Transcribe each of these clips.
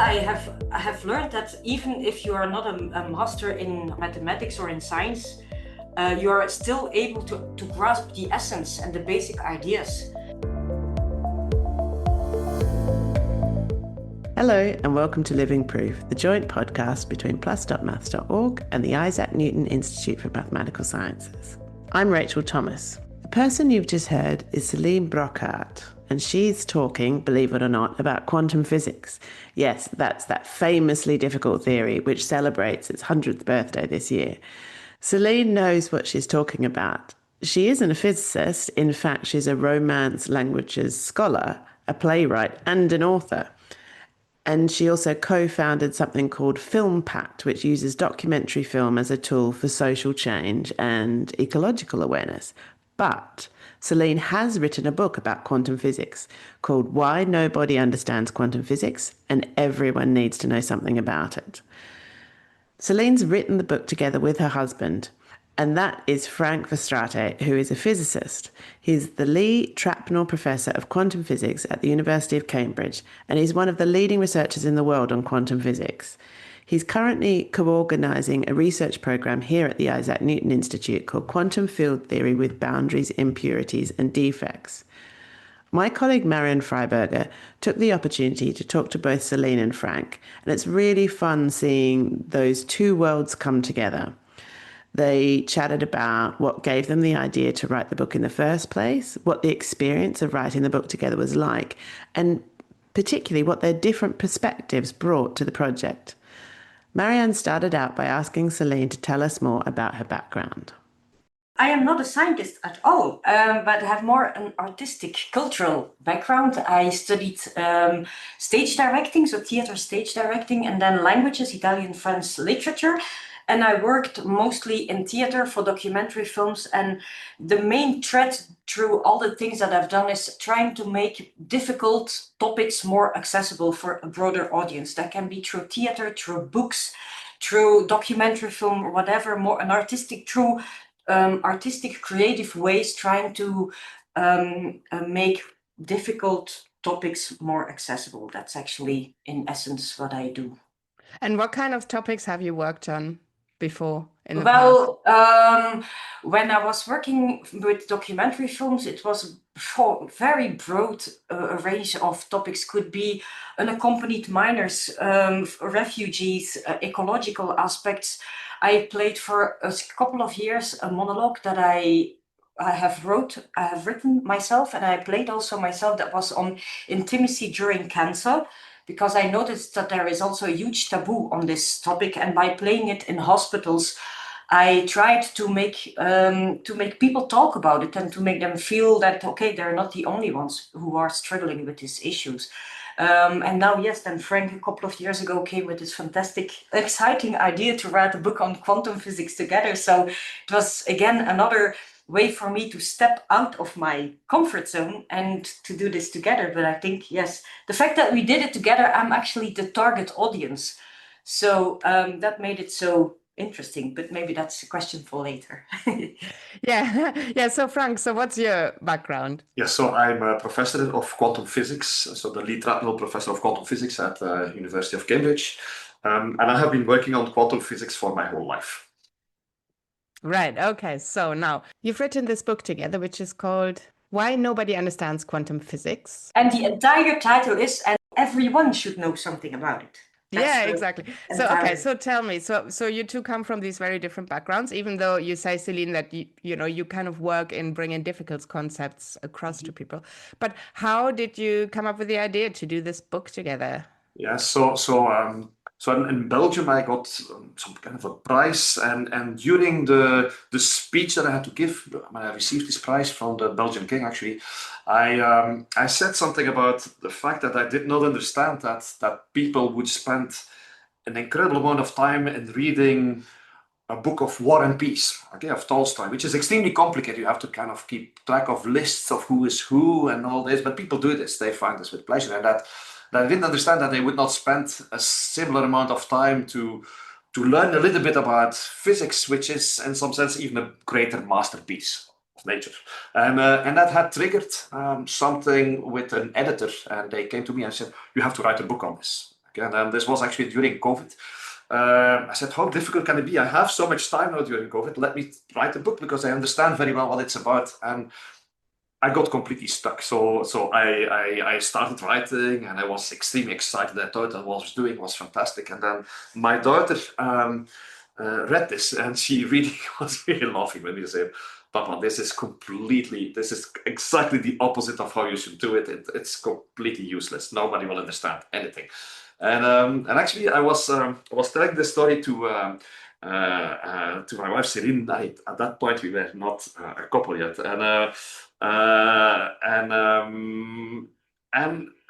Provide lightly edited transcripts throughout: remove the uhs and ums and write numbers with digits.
I have learned that even if you are not a master in mathematics or in science, you are still able to grasp the essence and the basic ideas. Hello and welcome to Living Proof, the joint podcast between plus.maths.org and the Isaac Newton Institute for Mathematical Sciences. I'm Rachel Thomas. The person you've just heard is Céline Broeckaert, and she's talking, believe it or not, about quantum physics. Yes, that's that famously difficult theory which celebrates its 100th birthday this year. Céline knows what she's talking about. She isn't a physicist. In fact, she's a Romance languages scholar, a playwright and an author. And she also co-founded something called Film Pact, which uses documentary film as a tool for social change and ecological awareness. But Céline has written a book about quantum physics called Why Nobody Understands Quantum Physics and Everyone Needs to Know Something About It. Céline's written the book together with her husband, and that is Frank Verstraete, who is a physicist. He's the Lee Trapnell Professor of Quantum Physics at the University of Cambridge, and he's one of the leading researchers in the world on quantum physics. He's currently co-organising a research program here at the Isaac Newton Institute called Quantum Field Theory with Boundaries, Impurities and Defects. My colleague Marion Freiberger took the opportunity to talk to both Céline and Frank, and it's really fun seeing those two worlds come together. They chatted about what gave them the idea to write the book in the first place, what the experience of writing the book together was like, and particularly what their different perspectives brought to the project. Marianne started out by asking Céline to tell us more about her background. I am not a scientist at all, but have more an artistic, cultural background. I studied stage directing, so theater stage directing, and then languages, Italian, French, literature. And I worked mostly in theater for documentary films. And the main thread through all the things that I've done is trying to make difficult topics more accessible for a broader audience. That can be through theater, through books, through documentary film, or whatever, more an artistic, through artistic, creative ways, trying to make difficult topics more accessible. That's actually, in essence, what I do. And what kind of topics have you worked on before in the past? When I was working with documentary films, it was very broad range of topics. Could be unaccompanied minors, refugees, ecological aspects. I played for a couple of years a monologue that I have written myself, and I played also myself, that was on intimacy during cancer, because I noticed that there is also a huge taboo on this topic. And by playing it in hospitals, I tried to make people talk about it and to make them feel that, okay, they're not the only ones who are struggling with these issues. And now, yes, then Frank a couple of years ago came with this fantastic, exciting idea to write a book on quantum physics together. So it was, again, another way for me to step out of my comfort zone and to do this together. But I think, yes, the fact that we did it together, I'm actually the target audience. So that made it so interesting, but maybe that's a question for later. Yeah. So Frank, so what's your background? Yes, so I'm a professor of quantum physics, so the Lee Trapnell Professor of Quantum Physics at the University of Cambridge. And I have been working on quantum physics for my whole life. Right. Okay. So now you've written this book together, which is called Why Nobody Understands Quantum Physics. And the entire title is, and everyone should know something about it. Yeah, exactly. So, okay, so tell me, so you two come from these very different backgrounds, even though you say, Céline, that you kind of work in bringing difficult concepts across to people. But how did you come up with the idea to do this book together? Yeah, so in Belgium I got some kind of a prize, and during the speech that I had to give when I received this prize from the Belgian king, actually, I said something about the fact that I did not understand that people would spend an incredible amount of time in reading a book of War and Peace, okay, of Tolstoy, which is extremely complicated. You have to kind of keep track of lists of who is who and all this, but people do this. They find this with pleasure, and that I didn't understand that they would not spend a similar amount of time to learn a little bit about physics, which is in some sense even a greater masterpiece of nature. And that had triggered something with an editor, and they came to me and said, you have to write a book on this. And then this was actually during COVID. I said, how difficult can it be? I have so much time now during COVID. Let me write a book because I understand very well what it's about. And I got completely stuck. So I started writing, and I was extremely excited. I thought what I was doing was fantastic. And then my daughter read this, and she really was really laughing when we said, Papa, this is exactly the opposite of how you should do it. It's completely useless. Nobody will understand anything. And actually, I was telling this story to my wife Céline. At that point, we were not a couple yet, and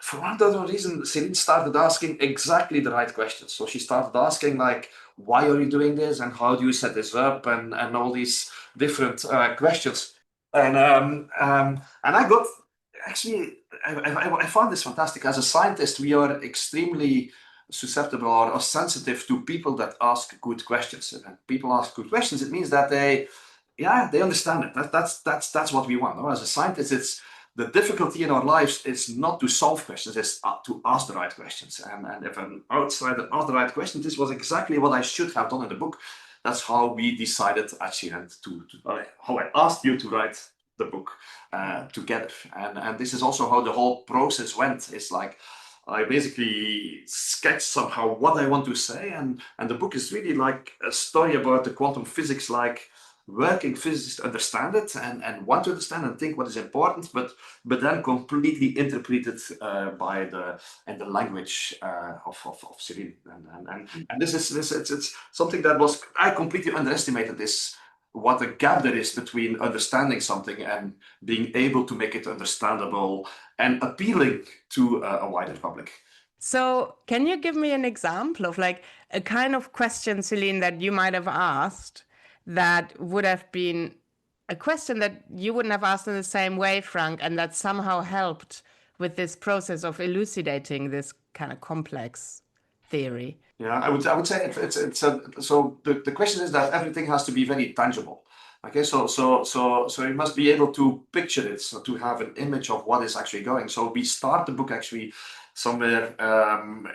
for one other reason, Céline started asking exactly the right questions. So she started asking like, why are you doing this, and how do you set this up, and all these different questions. And I got actually, I found this fantastic. As a scientist, we are extremely susceptible or sensitive to people that ask good questions. And when people ask good questions, it means that they understand it. That's what we want. No? As a scientist, it's the difficulty in our lives is not to solve questions, it's to ask the right questions. And if an outsider asked the right question, this was exactly what I should have done in the book. That's how we decided actually, and how I asked you to write the book together. And this is also how the whole process went. It's like I basically sketched somehow what I want to say, and the book is really like a story about the quantum physics, like working physicists understand it and want to understand and think what is important, but then completely interpreted by the language of Céline. And this is it's something that was, I completely underestimated this, what a gap there is between understanding something and being able to make it understandable and appealing to a wider public. So can you give me an example of like a kind of question, Céline, that you might have asked that would have been a question that you wouldn't have asked in the same way, Frank, and that somehow helped with this process of elucidating this kind of complex theory? Yeah, I would say so the question is that everything has to be very tangible. Okay, so you must be able to picture it, so to have an image of what is actually going. So we start the book actually somewhere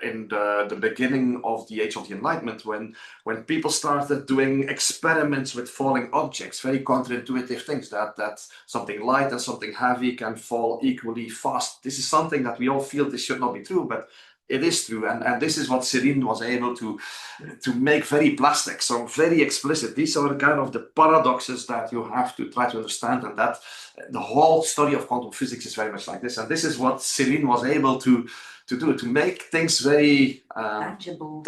in the beginning of the Age of the Enlightenment, when people started doing experiments with falling objects, very counterintuitive things, that something light and something heavy can fall equally fast. This is something that we all feel this should not be true, but it is true, and this is what Céline was able to make very plastic, so very explicit. These are kind of the paradoxes that you have to try to understand, and that the whole story of quantum physics is very much like this. And this is what Céline was able to do, to make things very tangible.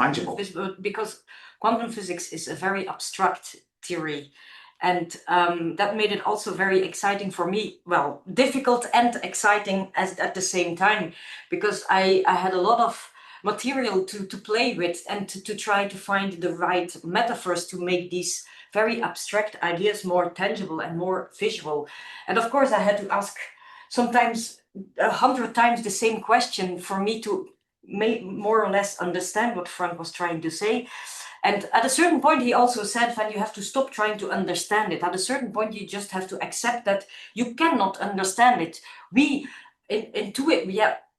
Because quantum physics is a very abstract theory. And that made it also very exciting for me. Well, difficult and exciting at the same time, because I had a lot of material to play with and to try to find the right metaphors to make these very abstract ideas more tangible and more visual. And of course, I had to ask sometimes 100 times the same question for me to more or less understand what Frank was trying to say. And at a certain point, he also said that you have to stop trying to understand it. At a certain point, you just have to accept that you cannot understand it.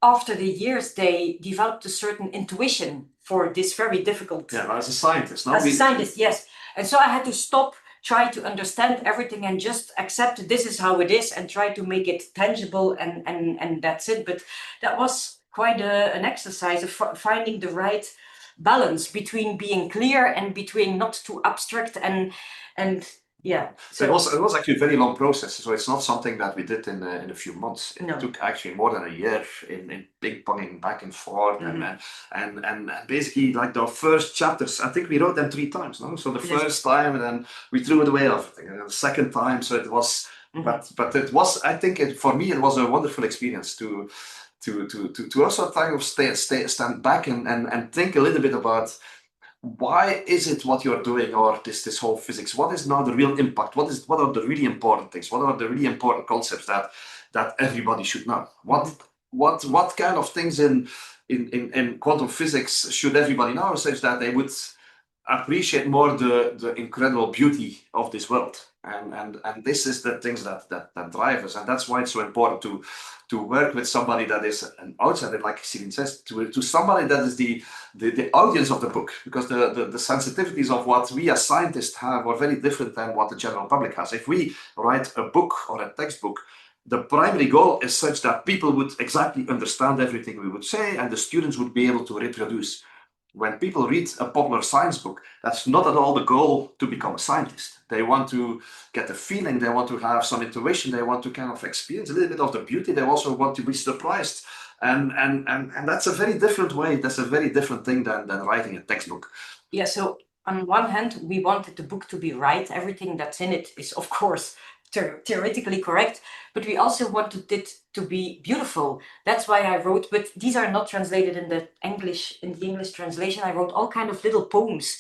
After the years, they developed a certain intuition for this very difficult. Yeah, as a scientist. As a scientist, yes. And so I had to stop, try to understand everything and just accept this is how it is and try to make it tangible and that's it. But that was quite an exercise of finding the right balance between being clear and between not too abstract and yeah. So it was actually a very long process. So it's not something that we did in a few months. It took actually more than a year in ping-ponging back and forth, and basically like the first chapters, I think we wrote them 3 times. No, so the first time, and then we threw it away everything, and then the second time. So it was, but it was. I think for me it was a wonderful experience to also kind of stand back and think a little bit about why is it what you're doing, or this whole physics. What is now the real impact? What are the really important things? What are the really important concepts that everybody should know? What kind of things in quantum physics should everybody know, such that they would appreciate more the incredible beauty of this world. And this is the things that drive us. And that's why it's so important to work with somebody that is an outsider, like Céline says, to somebody that is the audience of the book, because the sensitivities of what we as scientists have are very different than what the general public has. If we write a book or a textbook, the primary goal is such that people would exactly understand everything we would say, and the students would be able to reproduce. When people read a popular science book, that's not at all the goal to become a scientist. They want to get a feeling, they want to have some intuition, they want to kind of experience a little bit of the beauty, they also want to be surprised. And that's a very different way, that's a very different thing than writing a textbook. Yeah, so on one hand, we wanted the book to be right. Everything that's in it is, of course, theoretically correct, but we also wanted it to be beautiful. That's why I wrote, but these are not translated in the English translation. I wrote all kind of little poems,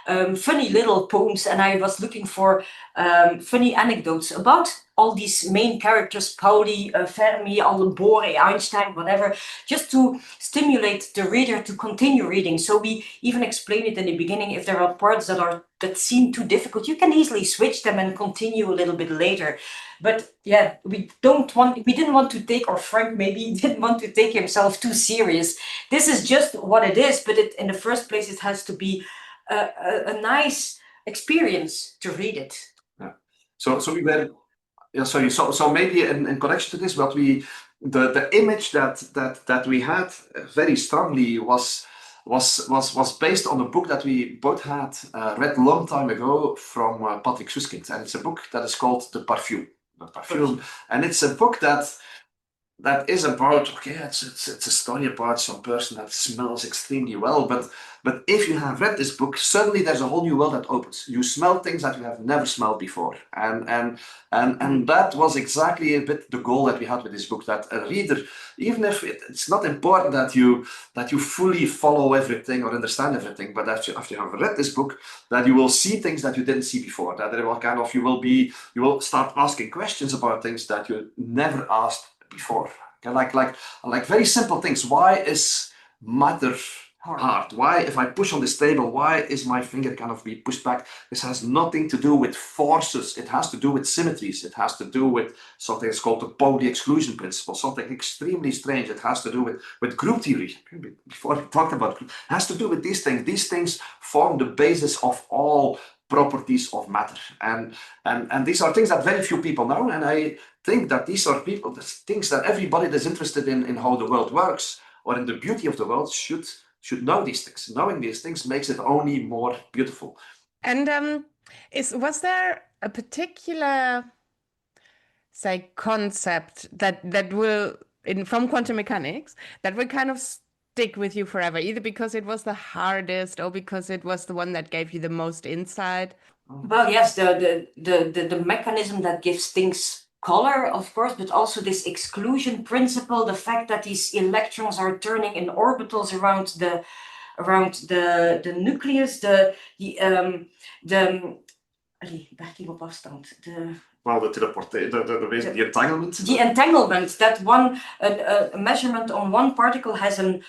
funny little poems, and I was looking for funny anecdotes about all these main characters, Pauli, Fermi, Bohr, Einstein, whatever, just to stimulate the reader to continue reading. So we even explain it in the beginning. If there are parts that seem too difficult, you can easily switch them and continue a little bit later. But yeah, we didn't want to take, or Frank maybe didn't want to take himself too serious. This is just what it is, but in the first place, it has to be a nice experience to read it. Yeah. So we were. Yeah, sorry. So maybe in connection to this, the image that we had very strongly was based on a book that we both had read a long time ago from Patrick Suskind, and it's a book that is called The Parfum. And it's a book that is about, okay, it's a story about some person that smells extremely well, but if you have read this book, suddenly there's a whole new world that opens. You smell things that you have never smelled before, and that was exactly a bit the goal that we had with this book. That a reader, even if it's not important that you fully follow everything or understand everything, but after you have read this book, that you will see things that you didn't see before. That there will kind of you will start asking questions about things that you never asked before. Okay, like very simple things. Why is matter hard? Why, if I push on this table, why is my finger kind of be pushed back? This has nothing to do with forces. It has to do with symmetries. It has to do with something that's called the Pauli exclusion principle, something extremely strange. It has to do with group theory. Before we talked about it, has to do with these things. These things form the basis of all properties of matter, and these are things that very few people know, and I think that these are things that everybody that's interested in how the world works or in the beauty of the world should know these things. Knowing these things makes it only more beautiful. And was there a particular, say, concept that will from quantum mechanics that will kind of stick with you forever, either because it was the hardest or because it was the one that gave you the most insight? Well, yes, the mechanism that gives things color, of course, but also this exclusion principle, the fact that these electrons are turning in orbitals around the nucleus, werking op afstand. Well, the entanglement. The entanglement, that one a measurement on one particle has an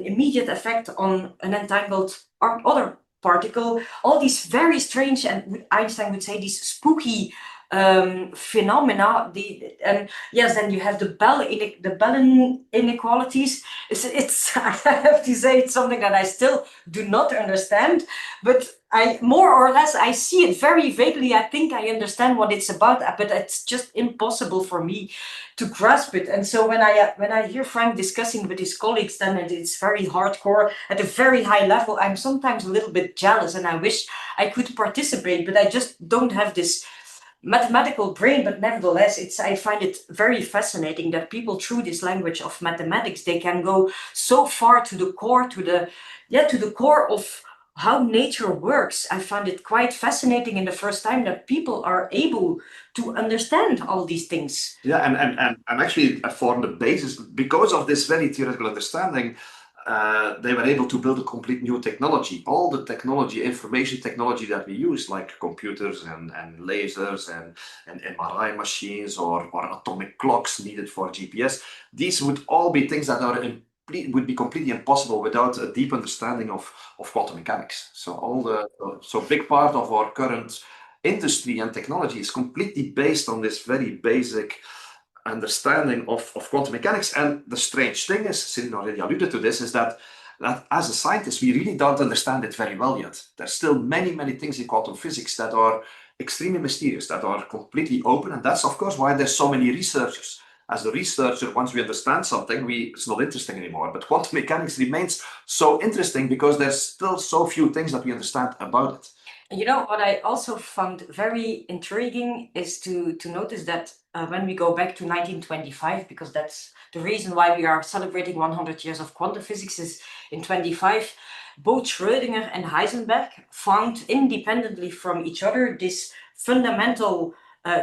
immediate effect on an entangled other particle. All these very strange, and Einstein would say these spooky phenomena. And yes, then you have the Bell inequalities. It's I have to say, it's something that I still do not understand, but I more or less I see it very vaguely. I think I understand what it's about, but it's just impossible for me to grasp it. And so when I hear Frank discussing with his colleagues, then it's very hardcore at a very high level. I'm sometimes a little bit jealous, and I wish I could participate, but I just don't have this mathematical brain. But nevertheless, I find it very fascinating that people, through this language of mathematics, they can go so far to the core of how nature works. I found it quite fascinating in the first time that people are able to understand all these things. Yeah, and actually for the basis, because of this very theoretical understanding, they were able to build a complete new technology. All the technology, information technology that we use, like computers and lasers and MRI machines or atomic clocks needed for GPS, these would all be things that are would be completely impossible without a deep understanding of quantum mechanics. So big part of our current industry and technology is completely based on this very basic understanding of quantum mechanics. And the strange thing is, Céline already alluded to this, is that as a scientist, we really don't understand it very well yet. There's still many, many things in quantum physics that are extremely mysterious, that are completely open. And that's, of course, why there's so many researchers. As a researcher, once we understand something, it's not interesting anymore. But quantum mechanics remains so interesting because there's still so few things that we understand about it. You know, what I also found very intriguing is to notice that when we go back to 1925, because that's the reason why we are celebrating 100 years of quantum physics, is in 25, both Schrödinger and Heisenberg found independently from each other this fundamental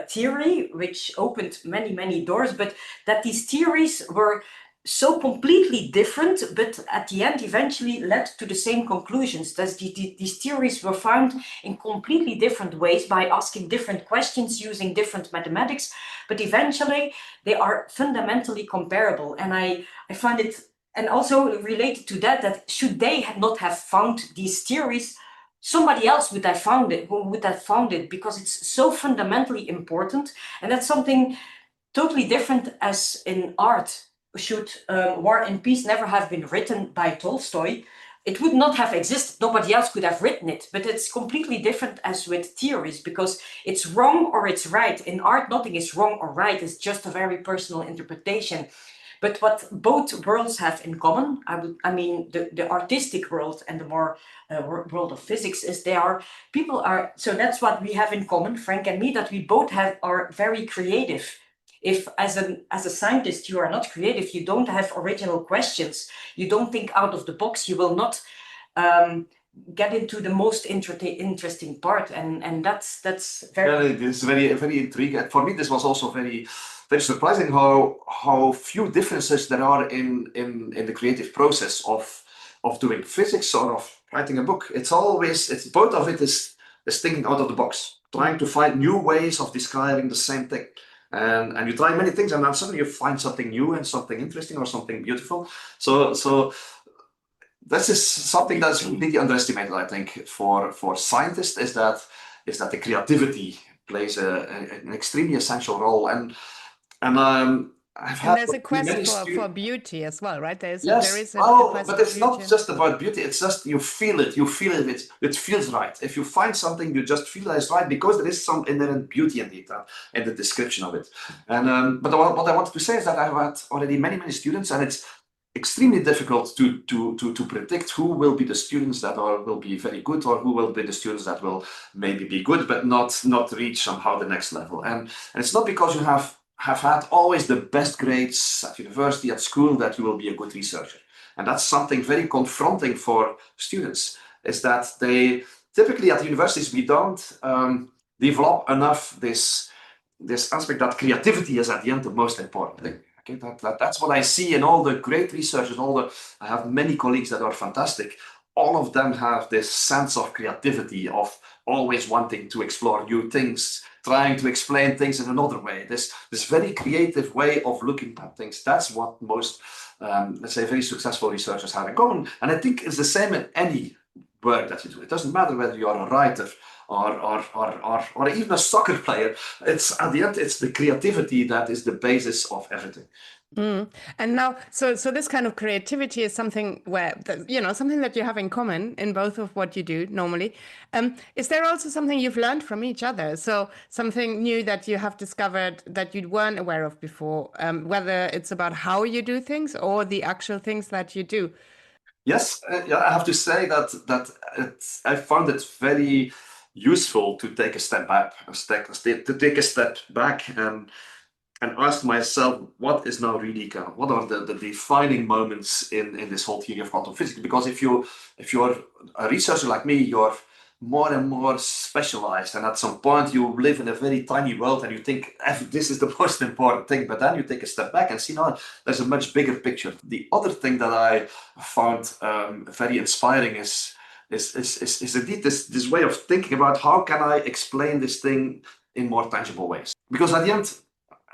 theory, which opened many, many doors, but that these theories were so completely different, but at the end eventually led to the same conclusions. These theories were found in completely different ways by asking different questions using different mathematics, but eventually they are fundamentally comparable. And I find it, and also related to that should they not have found these theories, somebody else would have found it, because it's so fundamentally important. And that's something totally different as in art. Should War and Peace never have been written by Tolstoy, it would not have existed. Nobody else could have written it. But it's completely different as with theories, because it's wrong or it's right. In art, nothing is wrong or right. It's just a very personal interpretation. But what both worlds have in common, I mean, the artistic world and the more world of physics, is people are, so that's what we have in common, Frank and me, that we both are very creative. If as a scientist you are not creative, you don't have original questions, you don't think out of the box, you will not get into the most interesting part, and that's very. Yeah, it's very intriguing. For me, this was also very surprising how few differences there are in the creative process of doing physics or of writing a book. It's both of it is thinking out of the box, trying to find new ways of describing the same thing. And you try many things, and then suddenly you find something new and something interesting or something beautiful. So this is something that's completely underestimated, I think, for scientists, is that the creativity plays an extremely essential role. And there's a quest for beauty as well, right? There is a quest but it's not just about beauty. It's just you feel it. It feels right. If you find something, you just feel that it's right because there is some inherent beauty in it, in the description of it. And but what I wanted to say is that I've had already many students, and it's extremely difficult to predict who will be the students that will be very good, or who will be the students that will maybe be good but not reach somehow the next level. And it's not because you have had always the best grades at university, at school, that you will be a good researcher. And that's something very confronting for students, is that they typically at the universities, we don't develop enough this aspect that creativity is at the end the most important thing. Okay, that's what I see in all the great researchers. I have many colleagues that are fantastic. All of them have this sense of creativity, of always wanting to explore new things, trying to explain things in another way. This very creative way of looking at things. That's what most, let's say, very successful researchers have in common. And I think it's the same in any work that you do. It doesn't matter whether you are a writer or even a soccer player. It's at the end, it's the creativity that is the basis of everything. And now, so this kind of creativity is something where, something that you have in common in both of what you do normally. Is there also something you've learned from each other? So something new that you have discovered that you weren't aware of before, whether it's about how you do things or the actual things that you do? Yes, I have to say that I found it very useful to take a step back, and ask myself, what is now really what are the defining moments in this whole theory of quantum physics? Because if you're a researcher like me, you're more and more specialized, and at some point you live in a very tiny world and you think this is the most important thing, but then you take a step back and see, no, there's a much bigger picture. The other thing that I found very inspiring is indeed this way of thinking about how can I explain this thing in more tangible ways. Because at the end,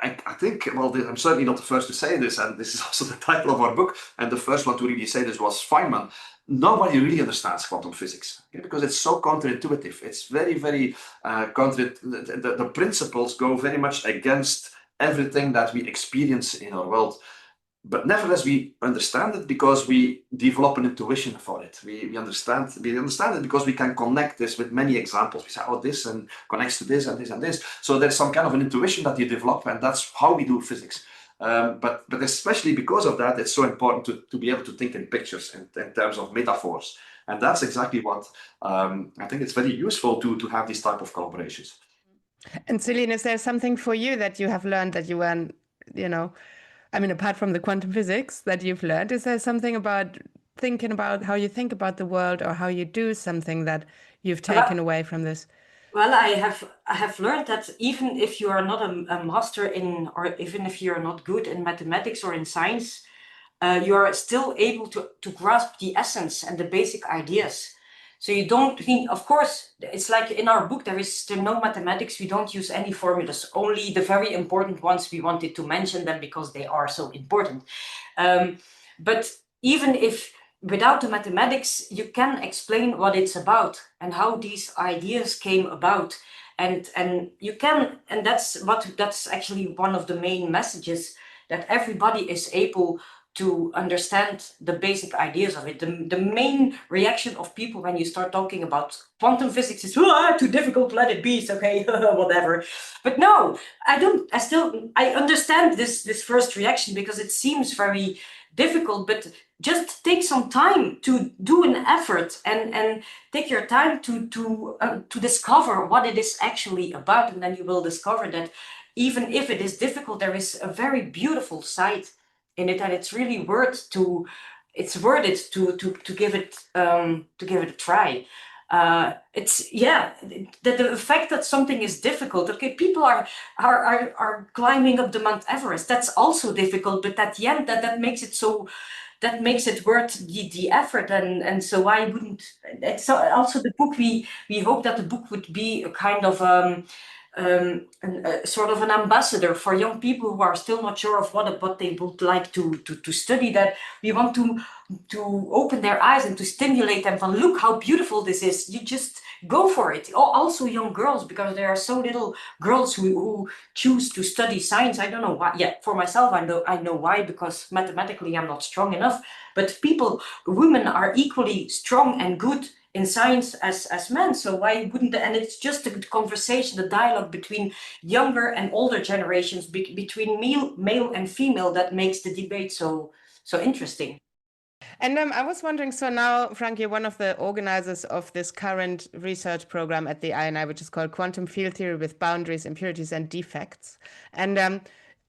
I think, well, I'm certainly not the first to say this, and this is also the title of our book, and the first one to really say this was Feynman. Nobody really understands quantum physics, okay, because it's so counterintuitive. It's very, very the principles go very much against everything that we experience in our world. But nevertheless, we understand it because we develop an intuition for it. We understand it because we can connect this with many examples. We say, oh, this and connects to this and this and this. So there's some kind of an intuition that you develop, and that's how we do physics. But especially because of that, it's so important to be able to think in pictures, in terms of metaphors. And that's exactly what I think it's very useful to have these type of collaborations. And Céline, is there something for you that you have learned that you weren't, I mean, apart from the quantum physics that you've learned, is there something about thinking about how you think about the world or how you do something that you've taken away from this? Well, I have learned that even if you are not a master in, or even if you're not good in mathematics or in science, you are still able to grasp the essence and the basic ideas. So you don't mean, of course, it's like in our book, there is still no mathematics. We don't use any formulas, only the very important ones. We wanted to mention them because they are so important. But even if without the mathematics, you can explain what it's about and how these ideas came about. And you can, and that's actually one of the main messages, that everybody is able to understand the basic ideas of it. The main reaction of people when you start talking about quantum physics is, too difficult, let it be, it's okay, whatever. But no, I understand this first reaction because it seems very difficult, but just take some time to do an effort and take your time to discover what it is actually about. And then you will discover that even if it is difficult, there is a very beautiful side in it, and it's really worth it to give it a try. It's the fact that something is difficult. Okay, people are climbing up the Mount Everest. That's also difficult, but at the end, that makes it so. That makes it worth the effort, and so I wouldn't. It's also the book. We hope that the book would be a kind of sort of an ambassador for young people who are still not sure of what they would like to study. That we want to open their eyes and to stimulate them from, look how beautiful this is. You just go for it. Also young girls, because there are so little girls who choose to study science. I don't know why. Yeah, for myself, I know why, because mathematically I'm not strong enough. But women are equally strong and good in science as men. So why wouldn't and it's just a conversation, the dialogue between younger and older generations, between male and female, that makes the debate so interesting. And I was wondering, so now, Frank, you're one of the organizers of this current research program at the INI, which is called Quantum Field Theory with Boundaries, Impurities, and Defects. And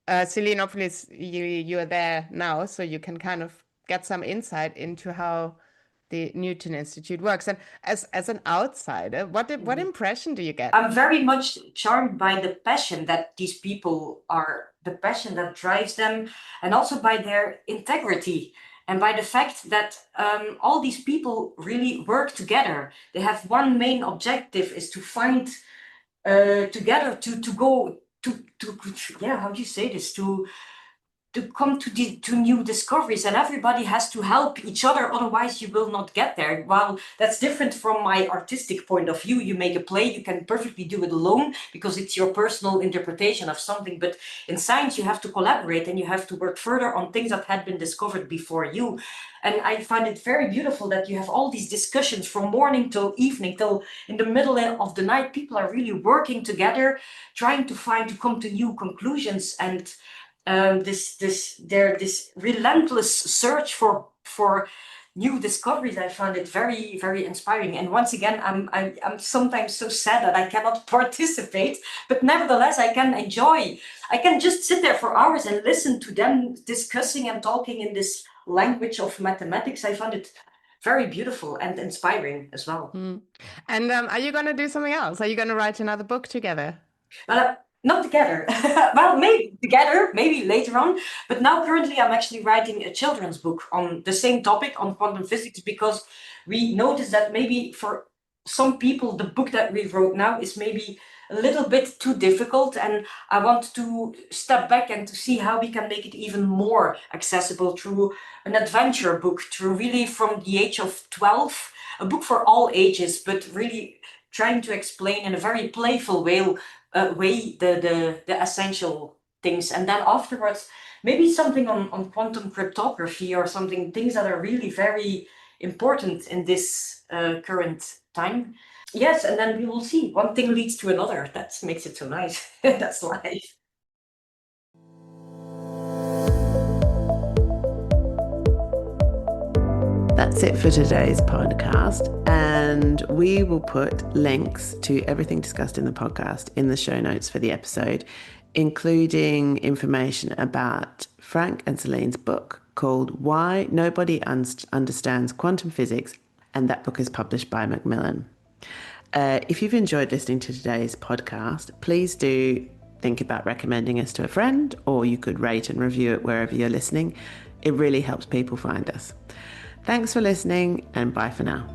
Céline, obviously, you are there now, so you can kind of get some insight into how the Newton Institute works. And as an outsider, what impression do you get? I'm very much charmed by the passion that these people are, the passion that drives them, and also by their integrity. And by the fact that all these people really work together. They have one main objective, is to find together to go to how do you say this, to come to new discoveries, and everybody has to help each other, otherwise you will not get there. While that's different from my artistic point of view. You make a play, you can perfectly do it alone because it's your personal interpretation of something, but in science you have to collaborate and you have to work further on things that had been discovered before you. And I find it very beautiful that you have all these discussions from morning till evening, till in the middle of the night. People are really working together, trying to come to new conclusions, and this relentless search for new discoveries. I found it very, very inspiring. And once again, I'm sometimes so sad that I cannot participate, but nevertheless I can just sit there for hours and listen to them discussing and talking in this language of mathematics. I found it very beautiful and inspiring as well. And are you going to do something else? Are you going to write another book together? Well, not together. Well, maybe together, maybe later on. But now currently I'm actually writing a children's book on the same topic, on quantum physics, because we noticed that maybe for some people the book that we wrote now is maybe a little bit too difficult, and I want to step back and to see how we can make it even more accessible through an adventure book, through really from the age of 12, a book for all ages, but really trying to explain in a very playful way the essential things. And then afterwards, maybe something on quantum cryptography or something, things that are really very important in this current time. Yes, and then we will see. One thing leads to another. That makes it so nice. That's life. That's it for today's podcast, and we will put links to everything discussed in the podcast in the show notes for the episode, including information about Frank and Celine's book called Why Nobody Understands Quantum Physics, and that book is published by Macmillan. If you've enjoyed listening to today's podcast, please do think about recommending us to a friend, or you could rate and review it wherever you're listening. It really helps people find us. Thanks for listening, and bye for now.